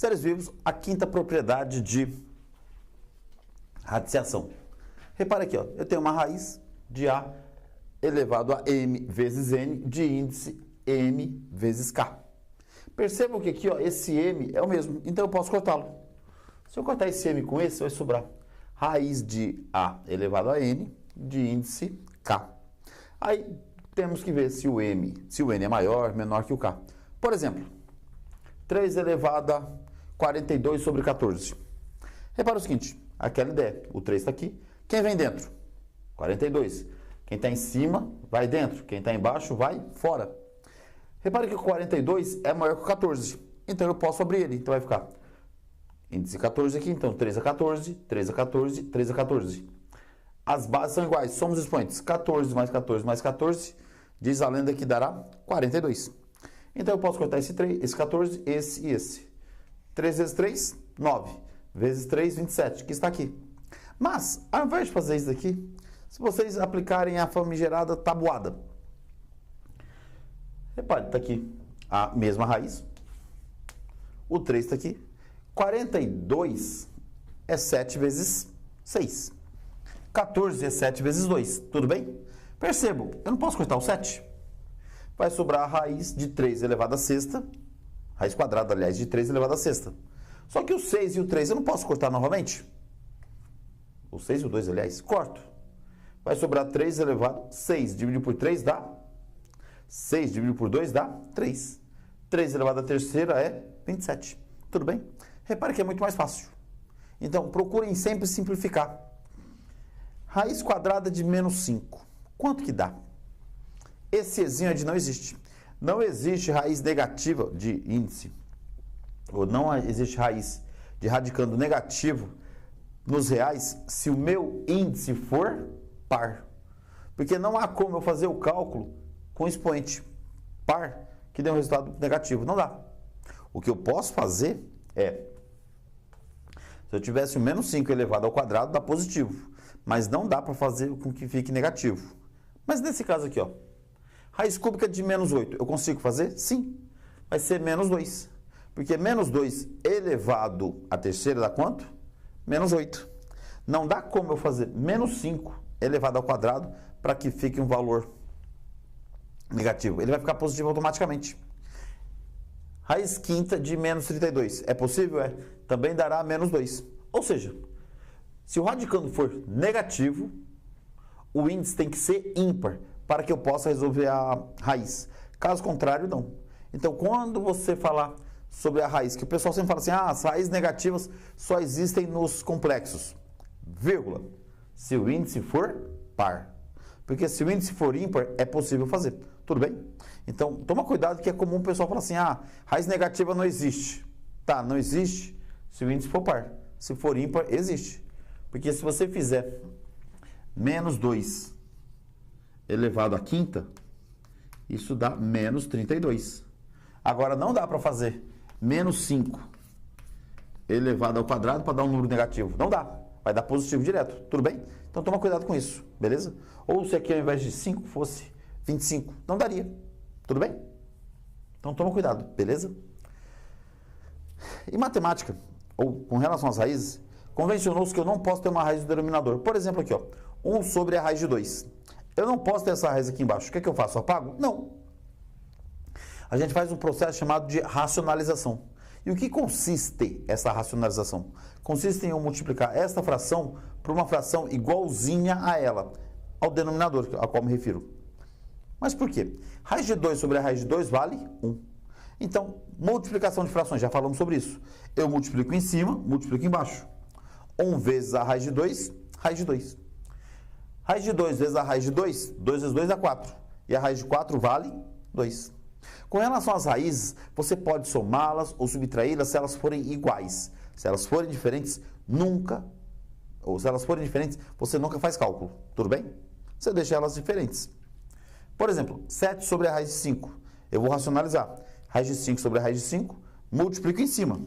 Seres vivos, a quinta propriedade de radiciação. Repare aqui, ó, eu tenho uma raiz de A elevado a M vezes N de índice M vezes K. Percebam que aqui, ó, esse M é o mesmo, então eu posso cortá-lo. Se eu cortar esse M com esse, vai sobrar raiz de A elevado a N de índice K. Aí temos que ver se o N é maior, menor que o K. Por exemplo, 3 elevado a 42 sobre 14. Repara o seguinte, aquela ideia, o 3 está aqui. Quem vem dentro? 42. Quem está em cima vai dentro, quem está embaixo vai fora. Repare que o 42 é maior que o 14, então eu posso abrir ele. Então vai ficar índice 14 aqui, então 3 a 14, 3 a 14, 3 a 14. As bases são iguais, somos expoentes. 14 mais 14 mais 14, diz a lenda que dará 42. Então eu posso cortar esse 3, esse 14, esse e esse. 3 vezes 3, 9. Vezes 3, 27, que está aqui. Mas, ao invés de fazer isso daqui, se vocês aplicarem a famigerada tabuada, repare, está aqui a mesma raiz, o 3 está aqui, 42 é 7 vezes 6, 14 é 7 vezes 2, tudo bem? Percebam, eu não posso cortar o 7, vai sobrar a raiz de 3 elevado a sexta, raiz quadrada, aliás, de 3 elevado a sexta. Só que o 6 e o 3 eu não posso cortar novamente. O 6 e o 2, aliás, corto. Vai sobrar 3 elevado a 6. Dividido por 3 dá 6. Dividido por 2 dá 3. 3 elevado à terceira é 27. Tudo bem? Repare que é muito mais fácil. Então, procurem sempre simplificar. Raiz quadrada de menos 5. Quanto que dá? Esse Ezinho é de não existe. Não existe raiz negativa de índice. Ou não existe raiz de radicando negativo nos reais se o meu índice for par. Porque não há como eu fazer o cálculo com expoente par que dê um resultado negativo. Não dá. O que eu posso fazer é, se eu tivesse o menos 5 elevado ao quadrado, dá positivo. Mas não dá para fazer com que fique negativo. Mas nesse caso aqui, ó, raiz cúbica de menos 8, eu consigo fazer? Sim. Vai ser menos 2. Porque menos 2 elevado à terceira dá quanto? Menos 8. Não dá como eu fazer menos 5 elevado ao quadrado para que fique um valor negativo. Ele vai ficar positivo automaticamente. Raiz quinta de menos 32. É possível? É. Também dará menos 2. Ou seja, se o radicando for negativo, o índice tem que ser ímpar para que eu possa resolver a raiz. Caso contrário, não. Então, quando você falar sobre a raiz, que o pessoal sempre fala assim, as raízes negativas só existem nos complexos, vírgula, se o índice for par. Porque se o índice for ímpar, é possível fazer. Tudo bem? Então, toma cuidado que é comum o pessoal falar assim, raiz negativa não existe. Tá, não existe se o índice for par. Se for ímpar, existe. Porque se você fizer menos 2 elevado à quinta, isso dá menos 32. Agora, não dá para fazer menos 5 elevado ao quadrado para dar um número negativo. Não dá. Vai dar positivo direto. Tudo bem? Então, toma cuidado com isso. Beleza? Ou se aqui ao invés de 5 fosse 25. Não daria. Tudo bem? Então, toma cuidado. Beleza? Em matemática, ou com relação às raízes, convencionou-se que eu não posso ter uma raiz do denominador. Por exemplo, aqui, ó, 1 sobre a raiz de 2. Eu não posso ter essa raiz aqui embaixo. O que é que eu faço? Eu apago? Não. A gente faz um processo chamado de racionalização. E o que consiste essa racionalização? Consiste em eu multiplicar esta fração por uma fração igualzinha a ela, ao denominador, a qual me refiro. Mas por quê? Raiz de 2 sobre a raiz de 2 vale 1. Então, multiplicação de frações, já falamos sobre isso. Eu multiplico em cima, multiplico embaixo. 1 vezes a raiz de 2, raiz de 2. Raiz de 2 vezes a raiz de 2, 2 vezes 2 dá 4. E a raiz de 4 vale 2. Com relação às raízes, você pode somá-las ou subtraí-las se elas forem iguais. Se elas forem diferentes, nunca, ou se elas forem diferentes, você nunca faz cálculo. Tudo bem? Você deixa elas diferentes. Por exemplo, 7 sobre a raiz de 5. Eu vou racionalizar. Raiz de 5 sobre a raiz de 5, multiplico em cima.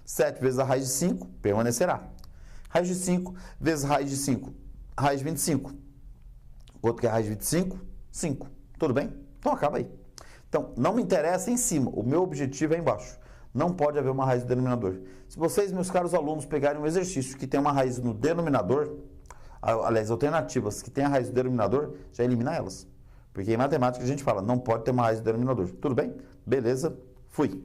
7 vezes a raiz de 5, permanecerá. Raiz de 5 vezes a raiz de 5, raiz de 25. Outro que é a raiz de 25, 5. Tudo bem? Então acaba aí. Então, não me interessa em cima, o meu objetivo é embaixo. não pode haver uma raiz no denominador. Se vocês, meus caros alunos, pegarem um exercício que tem uma raiz no denominador, aliás, alternativas que tem a raiz do denominador, já elimina elas. Porque em matemática a gente fala, não pode ter uma raiz do denominador. Tudo bem? Beleza? Fui.